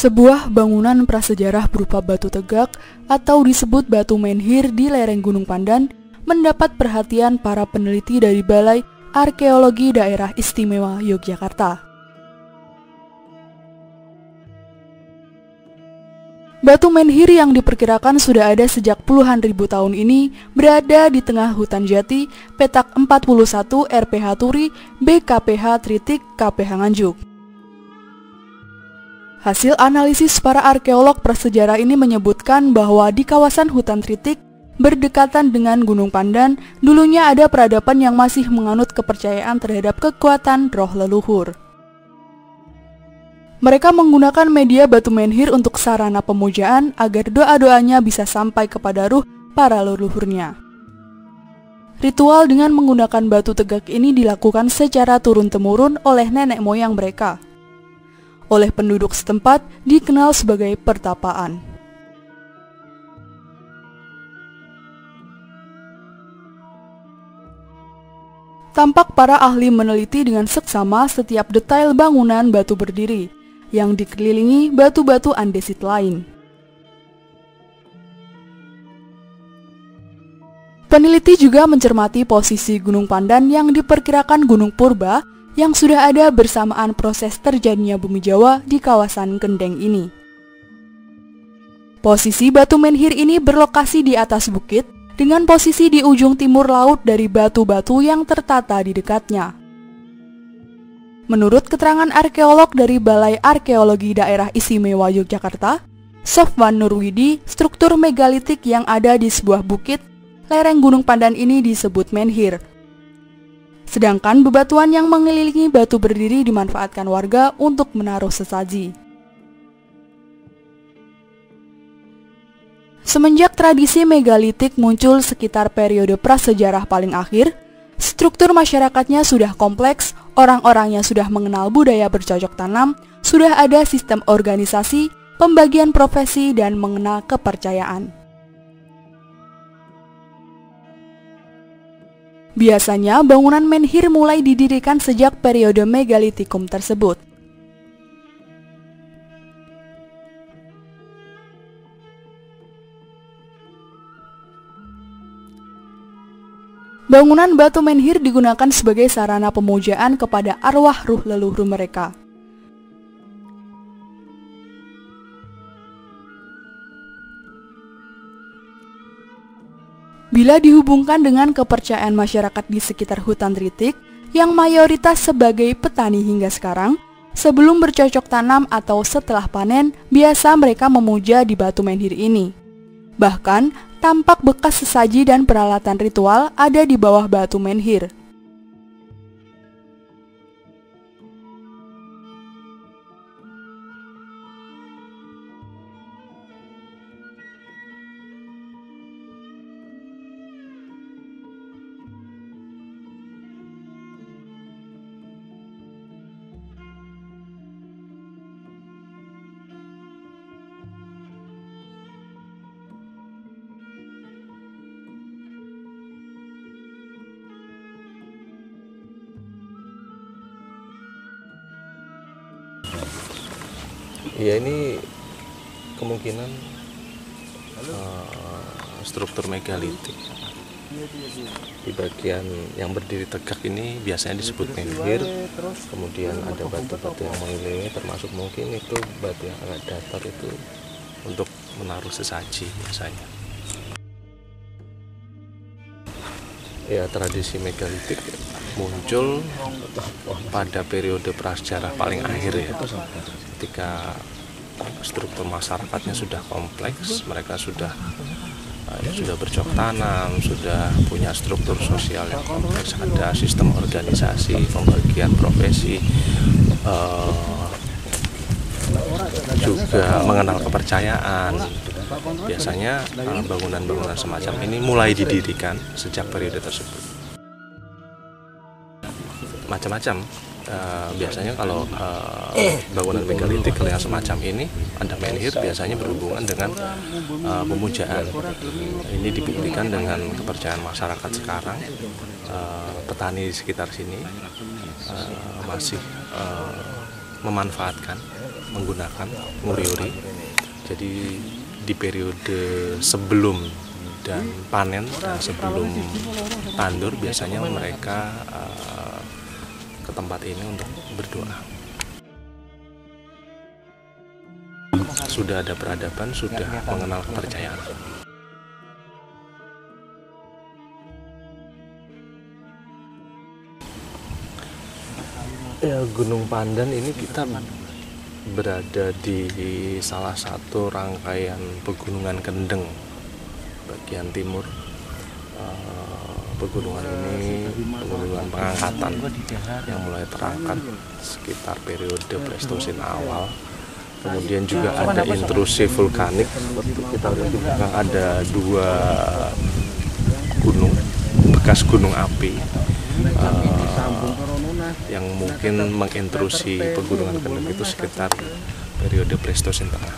Sebuah bangunan prasejarah berupa batu tegak atau disebut batu menhir di lereng Gunung Pandan mendapat perhatian para peneliti dari Balai Arkeologi Daerah Istimewa Yogyakarta. Batu menhir yang diperkirakan sudah ada sejak puluhan ribu tahun ini berada di tengah hutan jati petak 41 RPH Turi BKPH Tritik KPH Nganjuk. Hasil analisis para arkeolog prasejarah ini menyebutkan bahwa di kawasan hutan Tritik berdekatan dengan Gunung Pandan dulunya ada peradaban yang masih menganut kepercayaan terhadap kekuatan roh leluhur. Mereka menggunakan media batu menhir untuk sarana pemujaan agar doa-doanya bisa sampai kepada ruh para leluhurnya. Ritual dengan menggunakan batu tegak ini dilakukan secara turun-temurun oleh nenek moyang mereka. Oleh penduduk setempat dikenal sebagai pertapaan. Tampak para ahli meneliti dengan seksama setiap detail bangunan batu berdiri yang dikelilingi batu-batu andesit lain. Peneliti juga mencermati posisi Gunung Pandan yang diperkirakan Gunung Purba yang sudah ada bersamaan proses terjadinya bumi Jawa di kawasan Kendeng ini. Posisi batu menhir ini berlokasi di atas bukit dengan posisi di ujung timur laut dari batu-batu yang tertata di dekatnya. Menurut keterangan arkeolog dari Balai Arkeologi Daerah Istimewa Yogyakarta, Sofwan Nurwidi, struktur megalitik yang ada di sebuah bukit lereng Gunung Pandan ini disebut menhir. Sedangkan bebatuan yang mengelilingi batu berdiri dimanfaatkan warga untuk menaruh sesaji. Semenjak tradisi megalitik muncul sekitar periode prasejarah paling akhir, struktur masyarakatnya sudah kompleks, orang-orangnya sudah mengenal budaya bercocok tanam, sudah ada sistem organisasi, pembagian profesi, dan mengenal kepercayaan. Biasanya bangunan menhir mulai didirikan sejak periode megalitikum tersebut. Bangunan batu menhir digunakan sebagai sarana pemujaan kepada arwah ruh leluhur mereka. Bila dihubungkan dengan kepercayaan masyarakat di sekitar hutan Tritik yang mayoritas sebagai petani hingga sekarang, sebelum bercocok tanam atau setelah panen, biasa mereka memuja di batu menhir ini. Bahkan, tampak bekas sesaji dan peralatan ritual ada di bawah batu menhir. Ya, ini kemungkinan struktur megalitik. Di bagian yang berdiri tegak ini biasanya disebut menhir. Kemudian ada batu-batu yang mengelilingi, termasuk mungkin itu batu yang agak datar itu untuk menaruh sesaji biasanya. Ya, tradisi megalitik muncul pada periode prasejarah paling akhir ya, ketika struktur masyarakatnya sudah kompleks, mereka sudah bercocok tanam, sudah punya struktur sosial yang kompleks, ada sistem organisasi, pembagian profesi, juga mengenal kepercayaan. Biasanya bangunan-bangunan semacam ini mulai didirikan sejak periode tersebut. Macam-macam. Biasanya kalau bangunan megalitik yang semacam ini ada menhir, biasanya berhubungan dengan pemujaan. Ini dibuktikan dengan kepercayaan masyarakat sekarang. Petani di sekitar sini masih memanfaatkan menggunakan nguri-uri. Jadi di periode sebelum dan panen dan sebelum tandur biasanya mereka ke tempat ini untuk berdoa. Sudah ada peradaban, sudah mengenal kepercayaan. Ya, Gunung Pandan ini kita berada di salah satu rangkaian pegunungan kendeng bagian timur. Pegunungan ini pegunungan pengangkatan yang mulai terangkat sekitar periode Pleistosen awal. Kemudian juga ada intrusi vulkanik. Kita lihat di belakang ada 2 gunung, bekas gunung api yang mungkin mengintrusi pegunungan kendeng itu sekitar periode Pleistosen tengah.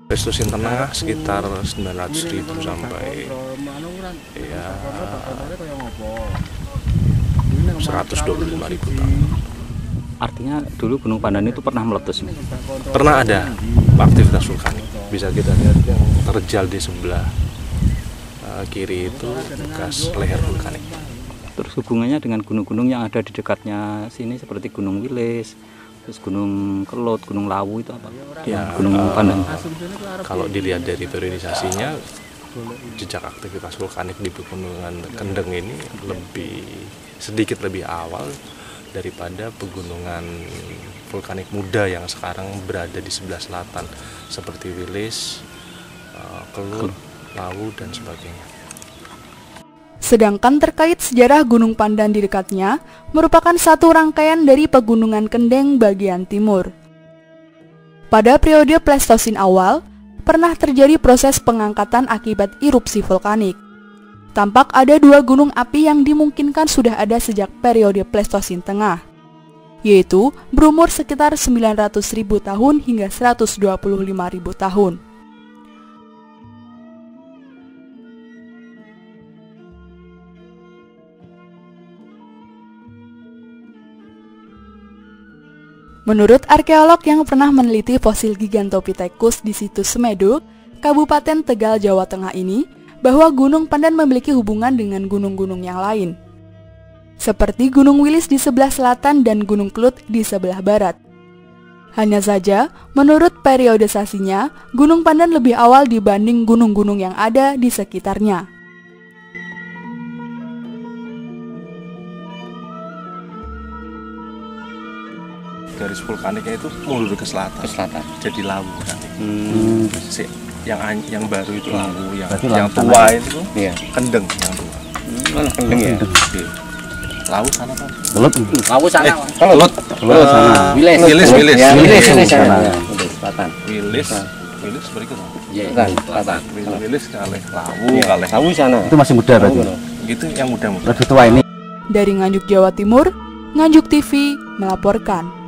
Pleistosen tengah sekitar 900.000 sampai ya 125.000 tahun. Artinya dulu Gunung Pandan itu pernah meletus? Pernah ada aktivitas vulkanik. Bisa kita lihat yang terjal di sebelah kiri itu bekas leher vulkanik. Terus hubungannya dengan gunung-gunung yang ada di dekatnya sini seperti Gunung Wilis, terus Gunung Kelot, Gunung Lawu itu apa? Ya, Gunung Pandan. Kalau dilihat dari periodisasinya, jejak aktivitas vulkanik di pegunungan kendeng ini sedikit lebih awal daripada pegunungan vulkanik muda yang sekarang berada di sebelah selatan seperti Wilis, Kelot, Lawu dan sebagainya. Sedangkan terkait sejarah Gunung Pandan di dekatnya, merupakan satu rangkaian dari pegunungan kendeng bagian timur. Pada periode Pleistosen awal, pernah terjadi proses pengangkatan akibat erupsi vulkanik. Tampak ada 2 gunung api yang dimungkinkan sudah ada sejak periode Pleistosen tengah, yaitu berumur sekitar 900.000 tahun hingga 125.000 tahun. Menurut arkeolog yang pernah meneliti fosil Gigantopithecus di situs Semedo, Kabupaten Tegal, Jawa Tengah ini, bahwa Gunung Pandan memiliki hubungan dengan gunung-gunung yang lain, seperti Gunung Wilis di sebelah selatan dan Gunung Kelud di sebelah barat. Hanya saja, menurut periodisasinya, Gunung Pandan lebih awal dibanding gunung-gunung yang ada di sekitarnya. Garis vulkaniknya itu mundur ke selatan. Jadi Lawu nanti. Yang baru itu Lawu, yang tua itu kendeng yang tua. Kendeng ya. Lawu sana Pak. Lawu sana. Kelot sana. Wilis sana. Selatan. Wilis berikut. Iya, selatan. Wilis kalih Lawu, Lawu sana. Itu masih muda berarti. Itu yang muda-muda. Lebih tua ini. Dari Nganjuk, Jawa Timur, Nganjuk TV melaporkan.